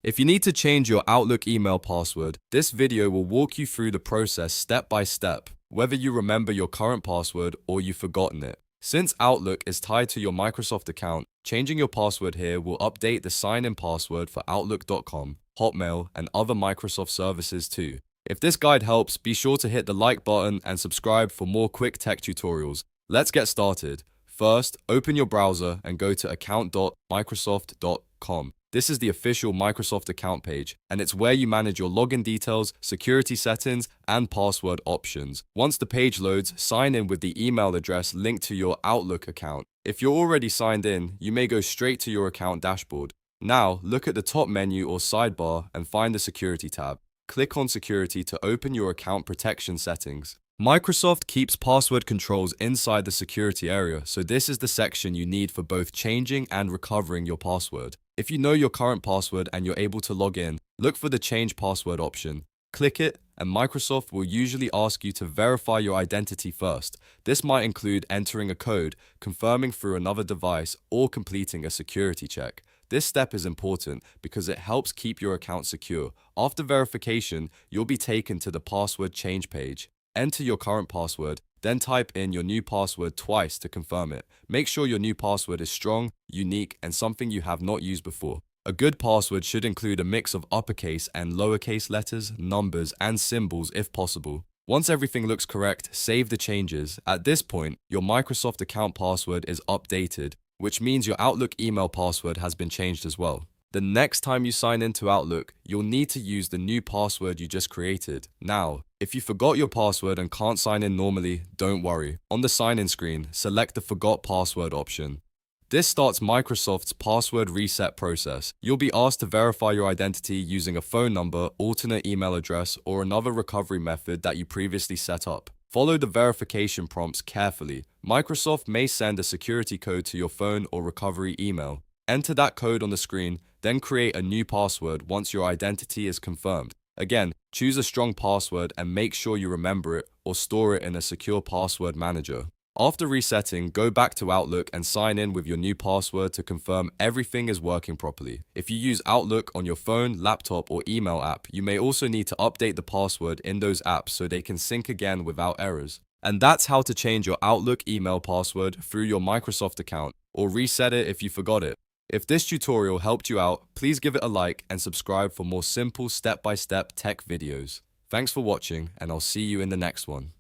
If you need to change your Outlook email password, this video will walk you through the process step by step, whether you remember your current password or you've forgotten it. Since Outlook is tied to your Microsoft account, changing your password here will update the sign-in password for Outlook.com, Hotmail, and other Microsoft services too. If this guide helps, be sure to hit the like button and subscribe for more quick tech tutorials. Let's get started. First, open your browser and go to account.microsoft.com. This is the official Microsoft account page, and it's where you manage your login details, security settings, and password options. Once the page loads, sign in with the email address linked to your Outlook account. If you're already signed in, you may go straight to your account dashboard. Now, look at the top menu or sidebar and find the Security tab. Click on Security to open your account protection settings. Microsoft keeps password controls inside the security area, so this is the section you need for both changing and recovering your password. If you know your current password and you're able to log in, look for the Change Password option. Click it, and Microsoft will usually ask you to verify your identity first. This might include entering a code, confirming through another device, or completing a security check. This step is important because it helps keep your account secure. After verification, you'll be taken to the password change page. Enter your current password, then type in your new password twice to confirm it. Make sure your new password is strong, unique, and something you have not used before. A good password should include a mix of uppercase and lowercase letters, numbers, and symbols if possible. Once everything looks correct, save the changes. At this point, your Microsoft account password is updated, which means your Outlook email password has been changed as well. The next time you sign into Outlook, you'll need to use the new password you just created. Now, if you forgot your password and can't sign in normally, don't worry. On the sign-in screen, select the Forgot Password option. This starts Microsoft's password reset process. You'll be asked to verify your identity using a phone number, alternate email address, or another recovery method that you previously set up. Follow the verification prompts carefully. Microsoft may send a security code to your phone or recovery email. Enter that code on the screen, then create a new password once your identity is confirmed. Again, choose a strong password and make sure you remember it or store it in a secure password manager. After resetting, go back to Outlook and sign in with your new password to confirm everything is working properly. If you use Outlook on your phone, laptop, or email app, you may also need to update the password in those apps so they can sync again without errors. And that's how to change your Outlook email password through your Microsoft account, or reset it if you forgot it. If this tutorial helped you out, please give it a like and subscribe for more simple step-by-step tech videos. Thanks for watching, and I'll see you in the next one.